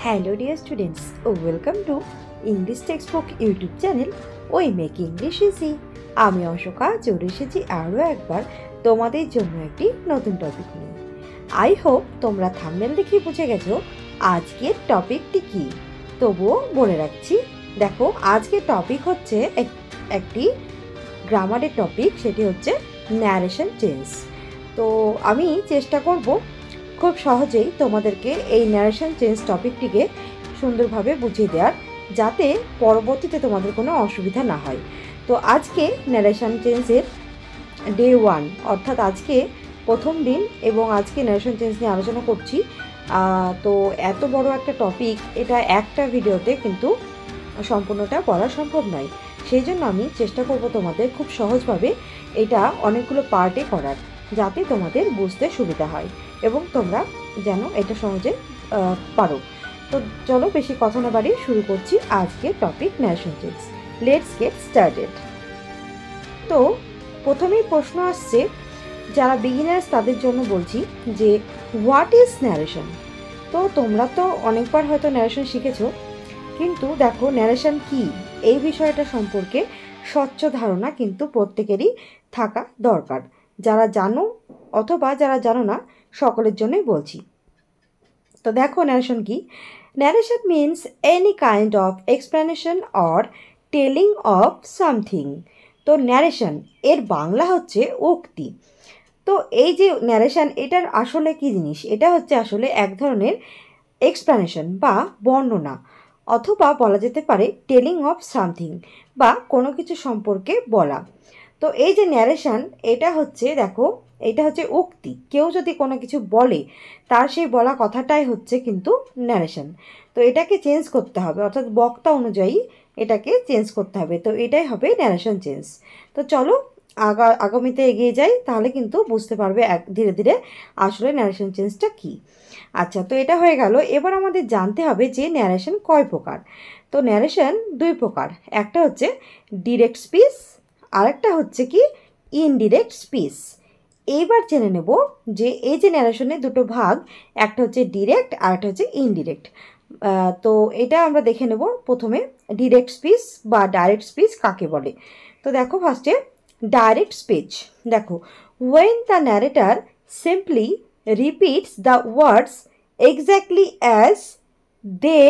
Hello dear students, welcome to English Textbook YouTube channel We Make English Easy। আমি অশোকা চলে এসেছি আরও একবার তোমাদের জন্য একটি নতুন টপিক নিয়ে। আই হোপ তোমরা থাম্বনেল দেখে বুঝে গেছো আজকের টপিকটি কি। তবুও বলে রাখছি, দেখো আজকের টপিক হচ্ছে একটি গ্রামারের টপিক, সেটি হচ্ছে ন্যারেশন চেঞ্জ। তো আমি চেষ্টা করব খুব সহজেই তোমাদেরকে এই ন্যারেশন চেঞ্জ টপিকটিকে সুন্দরভাবে বুঝিয়ে দেওয়ার, যাতে পরবর্তীতে তোমাদের কোনো অসুবিধা না হয়। তো আজকে ন্যারেশন চেঞ্জের ডে 1, অর্থাৎ আজকে প্রথম দিন, এবং আজকে ন্যারেশন চেঞ্জ নিয়ে আলোচনা করছি। তো এত বড় একটা টপিক, এটা একটা ভিডিওতে কিন্তু সম্পূর্ণটা পড়া সম্ভব নয়। সেই জন্য আমি চেষ্টা করব তোমাদের খুব সহজভাবে এটা অনেকগুলো পার্টে করার, যাতে তোমাদের বুঝতে সুবিধা হয় এবং তোমরা যেন এটা সহজে পারো। তো চলো বেশি কথা না বাড়িয়ে শুরু করছি আজকের topic narration change. Let's get started. তো প্রথমেই প্রশ্ন আসছে, যারা বিগিনার্স তাদের জন্য বলছি যে হোয়াট ইজ ন্যারেশন। তো তোমরা তো অনেকবার হয়তো ন্যারেশন শিখেছো, কিন্তু দেখো ন্যারেশন কি এই বিষয়টা সম্পর্কে স্বচ্ছ ধারণা কিন্তু প্রত্যেকেরই থাকা দরকার। যারা জানো অথবা যারা জানো না, সকলের জন্যই বলছি। তো দেখো ন্যারেশন কি। Narration means any kind of explanation or telling of something. তো ন্যারেশন এর বাংলা হচ্ছে উক্তি। তো এই যে ন্যারেশন, এটার আসলে কি জিনিস? এটা হচ্ছে আসলে এক ধরনের এক্সপ্লেনেশন বা বর্ণনা, অথবা বলা যেতে পারে টেলিং অফ সামথিং, বা কোনো কিছু সম্পর্কে বলা। তো এই যে ন্যারেশন, এটা হচ্ছে দেখো, এটা হচ্ছে উক্তি। কেউ যদি কোনো কিছু বলে, তার সেই বলা কথাটাই হচ্ছে কিন্তু ন্যারেশন। তো এটাকে চেঞ্জ করতে হবে, অর্থাৎ বক্তা অনুযায়ী এটাকে চেঞ্জ করতে হবে। তো এটাই হবে ন্যারেশন চেঞ্জ। তো চলো আগামীতে এগিয়ে যাই, তাহলে কিন্তু বুঝতে পারবে ধীরে ধীরে আসলে ন্যারেশন চেঞ্জটা কী। আচ্ছা, তো এটা হয়ে গেল। এবার আমাদের জানতে হবে যে ন্যারেশন কয় প্রকার। তো ন্যারেশন দুই প্রকার, একটা হচ্ছে ডিরেক্ট স্পিচ, আরেকটা হচ্ছে কি ইনডিরেক্ট স্পিচ। এইবার জেনে নেব যে এই যে ন্যারেশনের দুটো ভাগ, একটা হচ্ছে ডিরেক্ট আর একটা হচ্ছে ইনডিরেক্ট। তো এটা আমরা দেখে নেব প্রথমে ডিরেক্ট স্পিচ বা ডাইরেক্ট স্পিচ কাকে বলে। তো দেখো ফার্স্টে ডাইরেক্ট স্পিচ। দেখো, when the narrator simply repeats the words exactly as they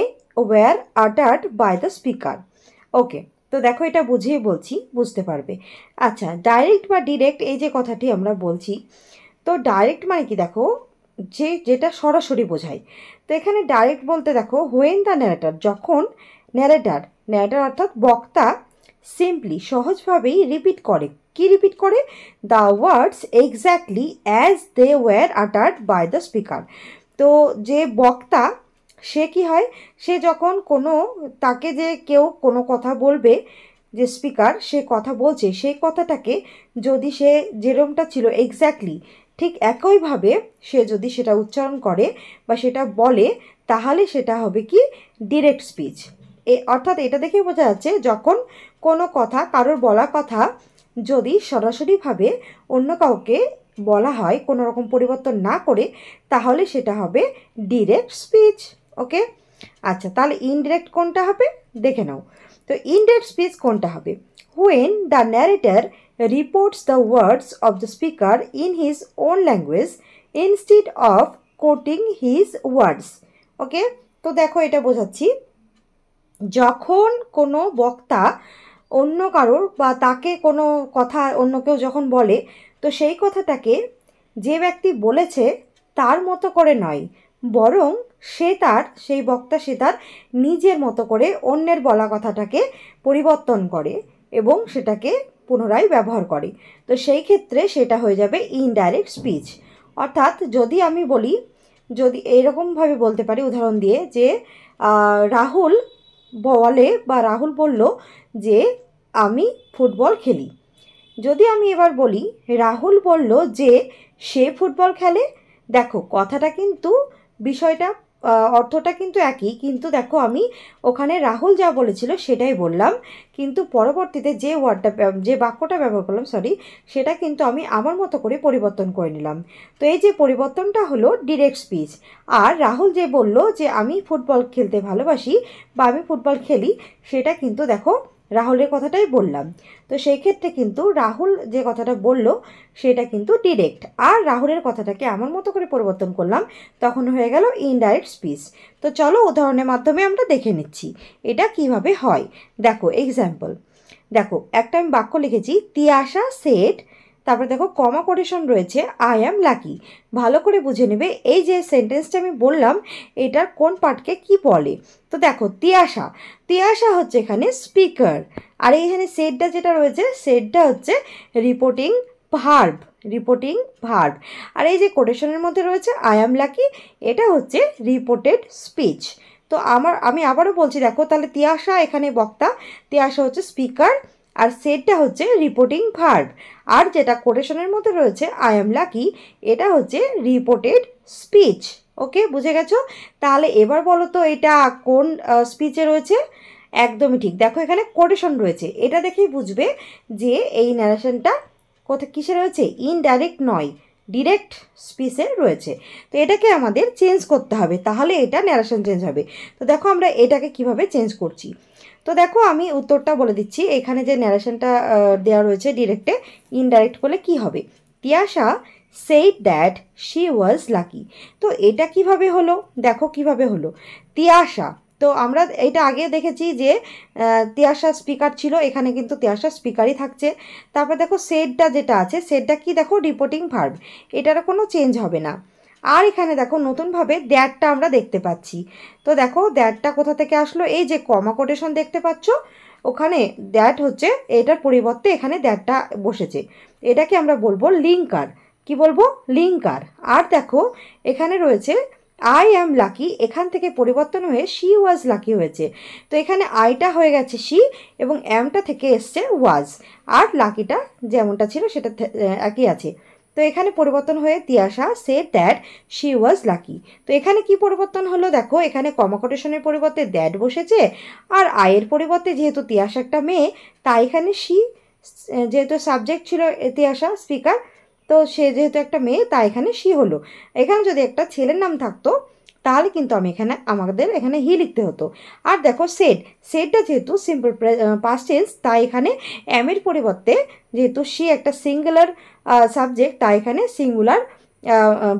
were uttered by the speaker. ওকে, তো দেখো এটা বুঝিয়ে বলছি, বুঝতে পারবে। আচ্ছা, ডাইরেক্ট বা ডিরেক্ট এই যে কথাটি আমরা বলছি, তো ডাইরেক্ট মানে কি, দেখো যেটা সরাসরি বোঝায়। তো এখানে ডাইরেক্ট বলতে দেখো হোয়েন দ্য ন্যারেটার, যখন ন্যারেটার অর্থাৎ বক্তা সিম্পলি সহজভাবেই রিপিট করে। কি রিপিট করে? The words exactly as they were uttered by the speaker. তো যে বক্তা, সে কি হয়, সে যখন তাকে যে কেউ কোনো কথা বলবে, যে স্পিকার সে কথা বলছে, সেই কথাটাকে যদি সে যেরকমটা ছিল এক্স্যাক্টলি ঠিক একইভাবে সে যদি সেটা উচ্চারণ করে বা সেটা বলে, তাহলে সেটা হবে কি ডিরেক্ট স্পিচ। অর্থাৎ এটা দেখে বোঝা যাচ্ছে, যখন কোনো কথা, কারোর বলা কথা যদি সরাসরিভাবে অন্য কাউকে বলা হয় কোনো রকম পরিবর্তন না করে, তাহলে সেটা হবে ডিরেক্ট স্পিচ। ওকে, আচ্ছা, তাহলে ইনডিরেক্ট কোনটা হবে দেখে নাও। তো ইনডিরেক্ট স্পিচ কোনটা হবে? when the narrator reports the words of the speaker in his own language instead of quoting his words. ওকে, তো দেখো এটা বোঝাচ্ছি, যখন কোনো বক্তা অন্য কারোর বা তাকে কোনো কথা অন্য কেউ যখন বলে, তো সেই কথাটাকে যে ব্যক্তি বলেছে তার মতো করে নয়, বরং সেই বক্তা তার নিজের মতো করে অন্যের বলা কথাটাকে পরিবর্তন করে এবং সেটাকে পুনরায় ব্যবহার করে। তো সেই ক্ষেত্রে সেটা হয়ে যাবে ইনডাইরেক্ট স্পিচ। অর্থাৎ যদি আমি বলি, যদি এইরকমভাবে বলতে পারি উদাহরণ দিয়ে, যে রাহুল বলে বা রাহুল বলল যে আমি ফুটবল খেলি। যদি আমি এবার বলি রাহুল বলল যে সে ফুটবল খেলে, দেখো কথাটা কিন্তু বিষয়টা অর্থটা কিন্তু একই, কিন্তু দেখো আমি ওখানে রাহুল যা বলেছিল সেটাই বললাম, কিন্তু পরবর্তীতে যে যে বাক্যটা ব্যবহার করলাম সেটা কিন্তু আমি আমার মতো করে পরিবর্তন করে নিলাম। তো এই যে পরিবর্তনটা হলো ডিরেক্ট স্পিচ। আর রাহুল যে বলল যে আমি ফুটবল খেলতে ভালোবাসি বা আমি ফুটবল খেলি, সেটা কিন্তু দেখো রাহুলের কথাটাই বললাম। তো সেই ক্ষেত্রে কিন্তু রাহুল যে কথাটা বলল সেটা কিন্তু ডিরেক্ট, আর রাহুলের কথাটাকে আমার মতো করে পরিবর্তন করলাম, তখন হয়ে গেল ইনডাইরেক্ট স্পিচ। তো চলো উদাহরণের মাধ্যমে আমরা দেখে নিচ্ছি এটা কিভাবে হয়। দেখো এক্সাম্পল, দেখো একটা আমি বাক্য লিখেছি, তিয়াশা সেড, তারপরে দেখো কমা কোটেশন রয়েছে, আই অ্যাম লাকি। ভালো করে বুঝে নেবে এই যে সেন্টেন্সটা আমি বললাম এটার কোন পার্টকে কি বলে। তো দেখো তিয়াশা, তিয়াশা হচ্ছে এখানে স্পিকার, আর এইখানে সেডটা যেটা রয়েছে সেডটা হচ্ছে রিপোর্টিং ভার্ব, রিপোর্টিং ভার্ব। আর এই যে কোটেশনের মধ্যে রয়েছে আই অ্যাম লাকি, এটা হচ্ছে রিপোর্টেড স্পিচ। তো আমি আবারও বলছি, দেখো তাহলে তিয়াশা এখানে বক্তা, তিয়াশা হচ্ছে স্পিকার, আর সেটটা হচ্ছে রিপোর্টিং ভার্ব। আর যেটা কোটেশনের মধ্যে রয়েছে আই অ্যাম লাকি, এটা হচ্ছে রিপোর্টেড স্পিচ। ওকে, বুঝে গেছো? তাহলে এবার বলো তো এটা কোন স্পিচে রয়েছে? একদমই ঠিক, দেখো এখানে কোটেশন রয়েছে, এটা দেখেই বুঝবে যে এই ন্যারেশনটা কোথায় কিসে রয়েছে, ইনডাইরেক্ট নয়, ডিরেক্ট স্পিচে রয়েছে। তো এটাকে আমাদের চেঞ্জ করতে হবে, তাহলে এটা ন্যারেশন চেঞ্জ হবে। তো দেখো আমরা এটাকে কিভাবে চেঞ্জ করছি। তো দেখো আমি উত্তরটা বলে দিচ্ছি, এখানে যে ন্যারেশনটা দেওয়া রয়েছে ডিরেক্টে, ইনডাইরেক্ট করলে কি হবে, Tiyasha said that she was lucky। তো এটা কিভাবে হলো, দেখো কিভাবে হলো, তিয়াশা, তো আমরা এটা আগে দেখেছি যে তিয়াশা স্পিকার ছিল, এখানে কিন্তু তিয়াশা স্পিকারই থাকছে। তারপর দেখো সেডটা যেটা আছে, সেডটা কি, দেখো রিপোর্টিং ভার্ব, এটার কোনো চেঞ্জ হবে না। আর এখানে দেখো নতুনভাবে দ্যাটটা আমরা দেখতে পাচ্ছি। তো দেখো দ্যাটটা কোথা থেকে আসলো, এই যে কমা কোটেশন দেখতে পাচ্ছ, ওখানে দ্যাট হচ্ছে এটার পরিবর্তে এখানে দ্যাটটা বসেছে, এটাকে আমরা বলবো লিঙ্কার। কি বলবো, লিঙ্কার। আর দেখো এখানে রয়েছে আই অ্যাম লাকি, এখান থেকে পরিবর্তন হয়ে শি ওয়াজ লাকি হয়েছে। তো এখানে আইটা হয়ে গেছে শি, এবং অ্যামটা থেকে এসছে ওয়াজ, আর লাকিটা যেমনটা ছিল সেটা একই আছে। তো এখানে পরিবর্তন হয়ে Tiyasha shed that she was lucky. তো এখানে কি পরিবর্তন হলো, দেখো এখানে কমা কোটেশনের পরিবর্তে দ্যাট বসেছে, আর আয়ের পরিবর্তে যেহেতু তিয়াশা একটা মেয়ে, তাই এখানে শি, যেহেতু সাবজেক্ট ছিল তিয়াশা স্পিকার, তো সে যেহেতু একটা মেয়ে তাই এখানে শি হলো। এখানে যদি একটা ছেলের নাম থাকতো তাহলে কিন্তু আমাদের এখানে হি লিখতে হতো। আর দেখো সেড, সেডটা যেহেতু সিম্পল পাস্ট টেন্স, তাই এখানে এর পরিবর্তে যেহেতু শি একটা সিঙ্গুলার সাবজেক্ট, তাই এখানে সিঙ্গুলার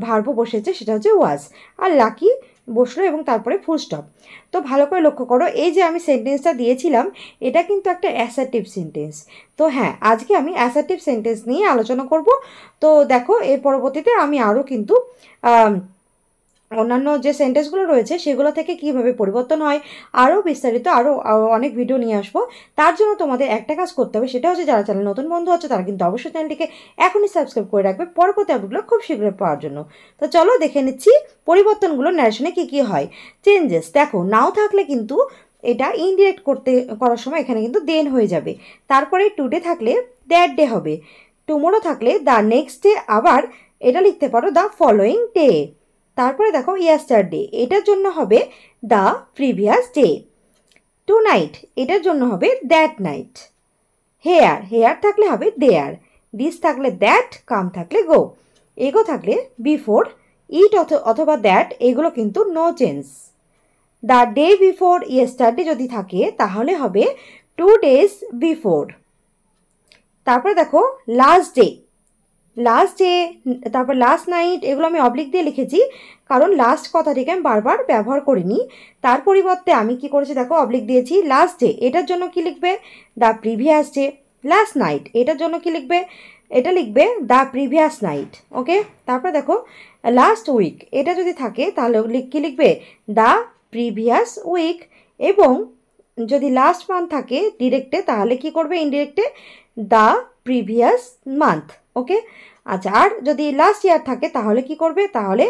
ভার্বও বসেছে, সেটা হচ্ছে ওয়াজ। আর লাকি বসলো এবং তারপরে ফুল স্টপ। তো ভালো করে লক্ষ্য করো, এই যে আমি সেন্টেন্সটা দিয়েছিলাম এটা কিন্তু একটা অ্যাসার্টিভ সেন্টেন্স। তো হ্যাঁ, আজকে আমি অ্যাসার্টিভ সেন্টেন্স নিয়ে আলোচনা করব। তো দেখো এর পরবর্তীতে আমি আরও কিন্তু অন্যান্য যে সেন্টেন্সগুলো রয়েছে সেগুলো থেকে কিভাবে পরিবর্তন হয় আরও বিস্তারিত আরও অনেক ভিডিও নিয়ে আসবো। তার জন্য তোমাদের একটা কাজ করতে হবে, সেটা হচ্ছে যারা চ্যানেল নতুন বন্ধু আছে তারা কিন্তু অবশ্যই চ্যানেলটিকে এখনই সাবস্ক্রাইব করে রাখবে পরবর্তী আপডেটগুলো খুব শীঘ্রই পাওয়ার জন্য। তো চলো দেখে নিচ্ছি পরিবর্তনগুলো ন্যারেশনে কী কী হয়। চেঞ্জেস, দেখো নাও থাকলে কিন্তু এটা ইনডিরেক্ট করার সময় এখানে কিন্তু দেন হয়ে যাবে, তারপরে টুডে থাকলে দ্যাট ডে হবে, টুমোরো থাকলে দ্য নেক্সট ডে, আবার এটা লিখতে পারো দ্য ফলোয়িং ডে। তারপরে দেখো ইয়েস্টারডে, এটার জন্য হবে the previous day. Tonight, এটার জন্য হবে দ্যাট নাইট। হেয়ার, হেয়ার থাকলে হবে দেয়ার। দিস থাকলে দ্যাট, কাম থাকলে গো। এগো থাকলে বিফোর, ইট অথবা দ্যাট এগুলো কিন্তু no change. The day before yesterday যদি থাকে তাহলে হবে 2 days বিফোর। তারপরে দেখো লাস্ট ডে, লাস্ট ডে, তারপর লাস্ট নাইট, এগুলো আমি অবলিক দিয়ে লিখেছি কারণ লাস্ট কথাটিকে আমি বারবার ব্যবহার করিনি। তার পরিবর্তে আমি কি করেছি, দেখো অবলিক দিয়েছি। লাস্ট ডে এটার জন্য কি লিখবে, the previous day. Last night এটার জন্য কি লিখবে, এটা লিখবে দ্য প্রিভিয়াস নাইট। ওকে, তারপরে দেখো লাস্ট উইক, এটা যদি থাকে তাহলে কি লিখবে, দ্য প্রিভিয়াস উইক। এবং যদি লাস্ট মান্থ থাকে ডিরেক্টে তাহলে কি করবে ইনডিরেক্টে, দ্য প্রিভিয়াস মান্থ। ওকে, আচ্ছা, আর যদি লাস্ট ইয়ার থাকে তাহলে কি করবে, তাহলে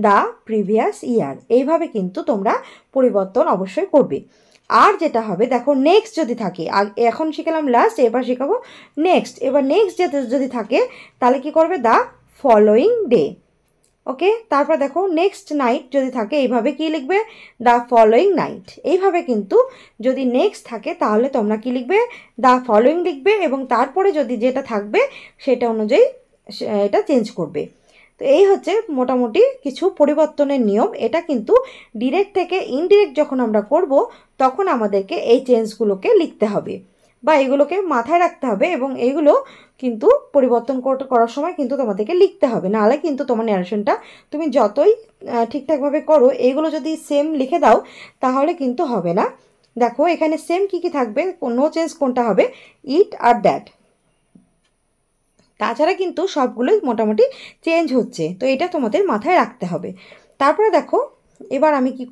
দ্য প্রিভিয়াস ইয়ার। এইভাবে কিন্তু তোমরা পরিবর্তন অবশ্যই করবে। আর যেটা হবে দেখো নেক্সট যদি থাকে, এখন শিখালাম লাস্ট, এবার শেখাবো নেক্সট। এবার নেক্সট যদি থাকে তাহলে কি করবে, দ্য ফলোয়িং ডে। ওকে, তারপর দেখো নেক্সট নাইট যদি থাকে এইভাবে কি লিখবে, দ্য ফলোয়িং নাইট। এইভাবে কিন্তু যদি নেক্সট থাকে তাহলে তোমরা কি লিখবে, দ্য ফলোয়িং লিখবে, এবং তারপরে যদি যেটা থাকবে সেটা অনুযায়ী এটা চেঞ্জ করবে। তো এই হচ্ছে মোটামুটি কিছু পরিবর্তনের নিয়ম। এটা কিন্তু ডিরেক্ট থেকে ইনডিরেক্ট যখন আমরা করব তখন আমাদেরকে এই চেঞ্জগুলোকে লিখতে হবে বা এগুলোকে মাথায় রাখতে হবে, এবং এইগুলো কিন্তু পরিবর্তন করার সময় কিন্তু তোমাদেরকে লিখতে হবে, নাহলে কিন্তু তোমার ন্যারেশনটা তুমি যতই ঠিকঠাকভাবে করো এইগুলো যদি সেম লিখে দাও তাহলে কিন্তু হবে না। দেখো এখানে সেম কী কী থাকবে, নো চেঞ্জ কোনটা হবে, ইট আর দ্যাট। তাছাড়া কিন্তু সবগুলোই মোটামুটি চেঞ্জ হচ্ছে, তো এটা তোমাদের মাথায় রাখতে হবে। তারপরে দেখো এবার আমি কি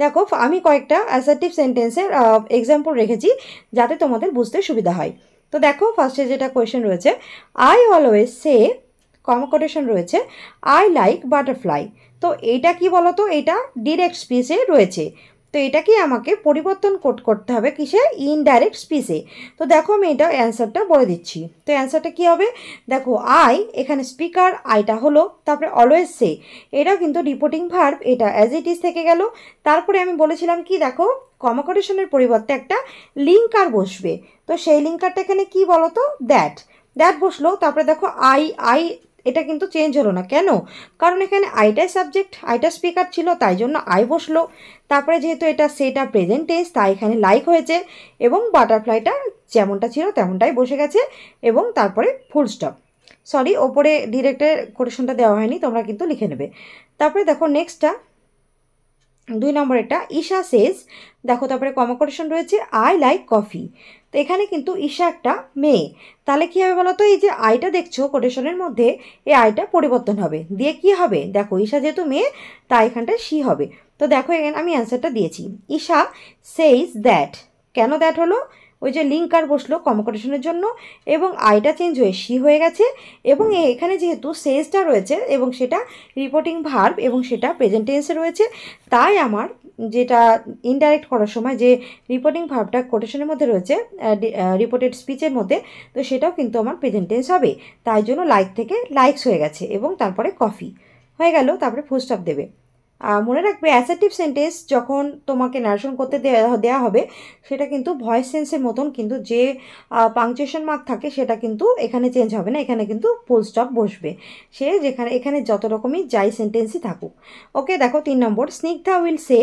দেখো আমি কয়েকটা অ্যাসার্টিভ সেন্টেন্সের এক্সাম্পল রেখেছি যাতে তোমাদের বুঝতে সুবিধা হয়। তো দেখো ফার্স্টে যেটা কোয়েশ্চেন রয়েছে, I always say, comma quotation রয়েছে, আই লাইক বাটারফ্লাই। তো এইটা কি বলো তো, এটা ডিরেক্ট স্পিচে রয়েছে, তো এটাকে আমাকে পরিবর্তন করতে হবে কিসে, ইনডাইরেক্ট স্পিচে। তো দেখো আমি এটা অ্যান্সারটা বলে দিচ্ছি। তো অ্যান্সারটা কি হবে, দেখো আই এখানে স্পিকার, আইটা হলো, তারপরে অলওয়েজ সে এটা কিন্তু রিপোর্টিং ভার্ব, এটা অ্যাজ ইট ইজ থেকে গেল। তারপরে আমি বলেছিলাম কি, দেখো কমা কোটেশনের পরিবর্তে একটা লিঙ্কার বসবে, তো সেই লিঙ্কারটা এখানে কি বলো তো, দ্যাট, দ্যাট বসলো। তারপরে দেখো আই, আই এটা কিন্তু চেঞ্জ হলো না, কেন, কারণ এখানে আইটাই সাবজেক্ট, আইটা স্পিকার ছিল তাই জন্য আই বসলো। তারপরে যেহেতু এটা সেটা প্রেজেন্ট টেন্স তাই এখানে লাইক হয়েছে, এবং বাটারফ্লাইটা যেমনটা ছিল তেমনটাই বসে গেছে, এবং তারপরে ফুল স্টপ। সরি, ওপরে ডিরেক্টের কোটেশনটা দেওয়া হয়নি, তোমরা কিন্তু লিখে নেবে। তারপরে দেখো নেক্সটটা 2 নম্বরেরটা, ঈশা সেজ, দেখো তারপরে কমা কোটেশন রয়েছে, আই লাইক কফি। তো এখানে কিন্তু ঈশা একটা মেয়ে, তাহলে কী হবে বলো তো, এই যে আইটা দেখছো কোটেশনের মধ্যে, এই আইটা পরিবর্তন হবে, দিয়ে কি হবে, দেখো ঈশা যেহেতু মেয়ে তাই এখানটা শি হবে। তো দেখো এখানে আমি অ্যান্সারটা দিয়েছি, ঈশা সেইজ দ্যাট। কেন দ্যাট হলো, ওই যে লিঙ্কার বসলো কমা কোটেশনের জন্য, এবং আইটা চেঞ্জ হয়ে শি হয়ে গেছে, এবং এখানে যেহেতু সেজটা রয়েছে এবং সেটা রিপোর্টিং ভার্ব এবং সেটা প্রেজেন্ট টেন্সে রয়েছে, তাই আমার যেটা ইনডাইরেক্ট করার সময় যে রিপোর্টিং ভার্বটা কোটেশনের মধ্যে রয়েছে, রিপোর্টেড স্পিচের মধ্যে, তো সেটাও কিন্তু আমার প্রেজেন্ট টেন্স হবে, তাই জন্য লাইক থেকে লাইকস হয়ে গেছে, এবং তারপরে কফি হয়ে গেল, তারপরে ফুল স্টপ দেবে। মনে রাখবে অ্যাসার্টিভ সেন্টেন্স যখন তোমাকে নারেশন করতে দেওয়া হবে সেটা কিন্তু ভয়েস সেন্সের মতন, কিন্তু যে পাংচুয়েশন মার্ক থাকে সেটা কিন্তু এখানে চেঞ্জ হবে না, এখানে কিন্তু ফুল স্টপ বসবে, সে যেখানে এখানে যত রকমই যাই সেন্টেন্সই থাকুক। ওকে, দেখো 3 number, Snigdha will say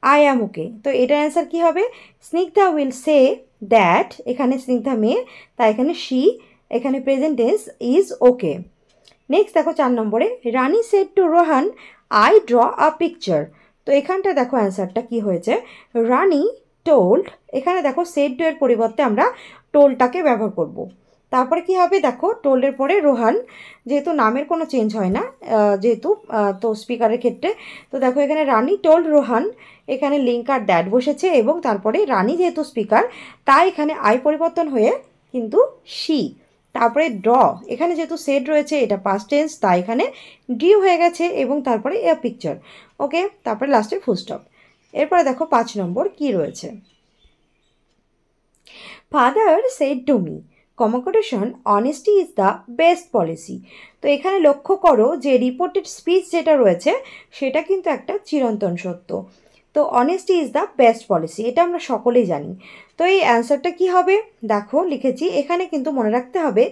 I am okay. তো এটার অ্যান্সার কী হবে, স্নিগ্ধা উইল সে দ্যাট, এখানে স্নিগ্ধা মেয়ে তাই এখানে শি, এখানে present tense is okay. Next দেখো 4 নম্বরে, Rani said to Rohan I draw a picture. তো এখানটা দেখো অ্যান্সারটা কি হয়েছে, রানি টোল্ড, এখানে দেখো সেড টু এর পরিবর্তে আমরা টোল্ডটাকে ব্যবহার করব। তারপরে কি হবে, দেখো টোল্ডের পরে রোহান, যেহেতু নামের কোনো চেঞ্জ হয় না যেহেতু তো স্পিকারের ক্ষেত্রে, তো দেখো এখানে রানি টোল্ড রোহান, এখানে লিঙ্কার দ্যাট বসেছে, এবং তারপরে রানি যেহেতু স্পিকার তাই এখানে আই পরিবর্তন হয়ে কিন্তু শি। তারপরে ড্র, এখানে যেহেতু সেড রয়েছে এটা পাস্ট টেন্স তাই এখানে ডিউ হয়ে গেছে, এবং তারপরে এ পিকচার। ওকে, তারপরে লাস্টে ফুল স্টপ। এরপরে দেখো 5 নম্বর কি রয়েছে, father said to me, comma quotation, honesty is the best policy. তো এখানে লক্ষ্য করো যে রিপোর্টেড স্পিচ যেটা রয়েছে সেটা কিন্তু একটা চিরন্তন সত্য, তো honesty is the best policy এটা আমরা সকলেই জানি। তো এই অ্যান্সারটা কি হবে, দেখো লিখেছি, এখানে কিন্তু মনে রাখতে হবে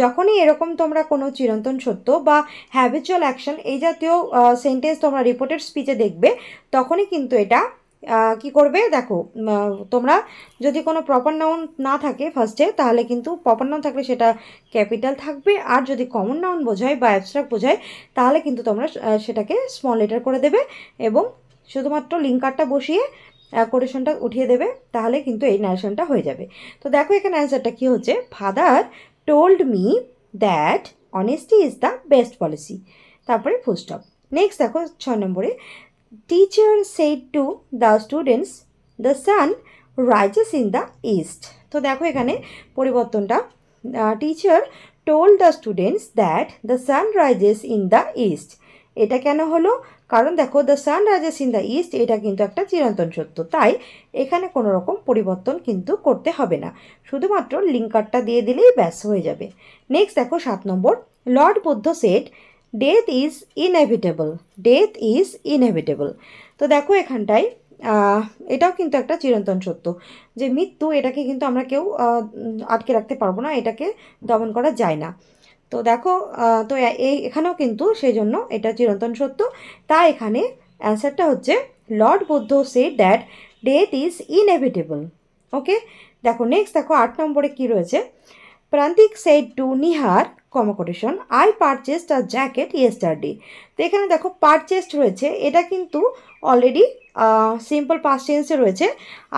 যখনই এরকম তোমরা কোনো চিরন্তন সত্য বা হ্যাবিচুয়াল অ্যাকশন এই জাতীয় সেন্টেন্স তোমরা রিপোর্টেড স্পিচে দেখবে, তখনই কিন্তু এটা কি করবে, দেখো তোমরা যদি কোনো প্রপার নাউন না থাকে ফার্স্টে, তাহলে কিন্তু প্রপার নাউন থাকলে সেটা ক্যাপিটাল থাকবে, আর যদি কমন নাউন বোঝায় বা অ্যাবস্ট্রাক্ট বোঝায় তাহলে কিন্তু তোমরা সেটাকে স্মল লেটার করে দেবে, এবং শুধুমাত্র লিঙ্কারটা বসিয়ে কোটেশনটা উঠিয়ে দেবে, তাহলে কিন্তু এই ন্যারেশনটা হয়ে যাবে। তো দেখো এখানে অ্যান্সারটা কী হচ্ছে, father told me that honesty is the best policy, তারপরে ফুল স্টপ। নেক্সট দেখো 6 নম্বরে, teacher said to the students the sun rises in the east. তো দেখো এখানে পরিবর্তনটা, teacher told the students that the sun rises in the east, এটা কেন হলো? কারণ দেখো the sun rises in the east, এটা কিন্তু একটা চিরন্তন সত্য, তাই এখানে কোনো রকম পরিবর্তন কিন্তু করতে হবে না, শুধুমাত্র লিঙ্কারটা দিয়ে দিলেই ব্যাস হয়ে যাবে। নেক্সট দেখো 7 number, lord Buddha said death is inevitable, death is inevitable. তো দেখো এখানটায় এটাও কিন্তু একটা চিরন্তন সত্য যে মৃত্যু, এটাকে কিন্তু আমরা কেউ আটকে রাখতে পারবো না, এটাকে দমন করা যায় না। তো দেখো তো এখানেও কিন্তু সেই জন্য এটা চিরন্তন সত্য, তাই এখানে অ্যান্সারটা হচ্ছে lord Buddha said that death is inevitable. Okay, দেখো নেক্সট দেখো 8 নম্বরে কি রয়েছে, Prantik said to Nihar comma quotation I purchased a jacket yesterday. তো এখানে দেখো পারচেসড রয়েছে, এটা কিন্তু অলরেডি সিম্পল পাস্ট টেন্সে রয়েছে,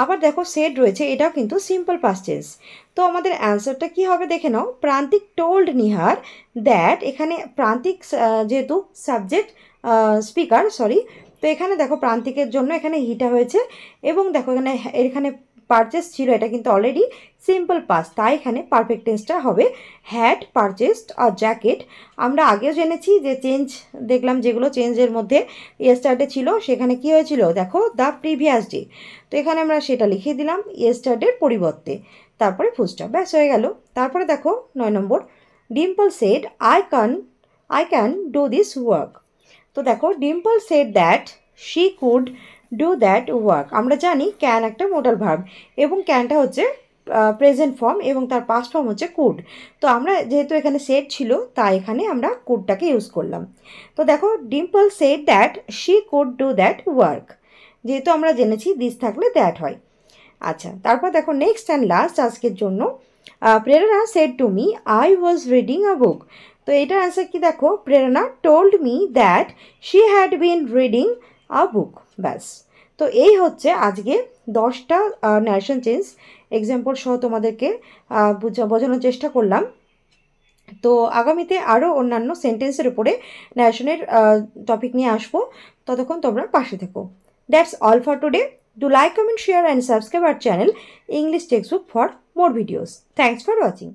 আবার দেখো সেড রয়েছে, এটাও কিন্তু সিম্পল পাস্ট টেন্স। তো আমাদের অ্যান্সারটা কি হবে দেখে নাও, প্রান্তিক টোল্ড নিহার দ্যাট, এখানে প্রান্তিক যেহেতু সাবজেক্ট স্পিকার সরি, তো এখানে দেখো প্রান্তিকের জন্য এখানে হিটা হয়েছে, এবং দেখো এখানে পারচেস ছিল, এটা কিন্তু অলরেডি সিম্পল পাস্ট, তাই এখানে পারফেক্ট টেন্সটা হবে হ্যাড পারচেসড আ জ্যাকেট। আমরা আগেও জেনেছি যে চেঞ্জ দেখলাম, যেগুলো চেঞ্জের মধ্যে ইয়েস্টারডে ছিল সেখানে কি হয়েছিল দেখো দ্য প্রিভিয়াস ডে, তো এখানে আমরা সেটা লিখে দিলাম ইয়েস্টারডের পরিবর্তে, তারপরে ফুলস্টপ, ব্যাস হয়ে গেল। তারপরে দেখো 9 number, Dimple said I can do this work. তো দেখো Dimple said that she could do that work. আমরা জানি ক্যান একটা মোডাল ভার্ব, এবং ক্যানটা হচ্ছে প্রেজেন্ট ফর্ম, এবং তার পাস্ট ফর্ম হচ্ছে কুড। তো আমরা যেহেতু এখানে সেড ছিল, তাই এখানে আমরা কুডটাকে ইউজ করলাম। তো দেখো Dimple said that she could do that work, যেহেতু আমরা জেনেছি দিস থাকলে দ্যাট হয়। আচ্ছা, তারপর দেখো নেক্সট অ্যান্ড লাস্ট আজকের জন্য, Prerna said to me I was reading a book. তো এটার অ্যান্সার কি দেখো, Prerna told me that she had been reading a book, ব্যাস। তো এই হচ্ছে আজকে 10টা ন্যারেশন চেঞ্জ এক্সাম্পল সহ তোমাদেরকে বোঝানোর চেষ্টা করলাম। তো আগামীতে আরও অন্যান্য সেন্টেন্সের উপরে ন্যারেশনের টপিক নিয়ে আসবো, ততক্ষণ তোমরা পাশে থেকো। That's all for today. Do like, comment, share and subscribe our channel English Textbook for more videos. Thanks for watching.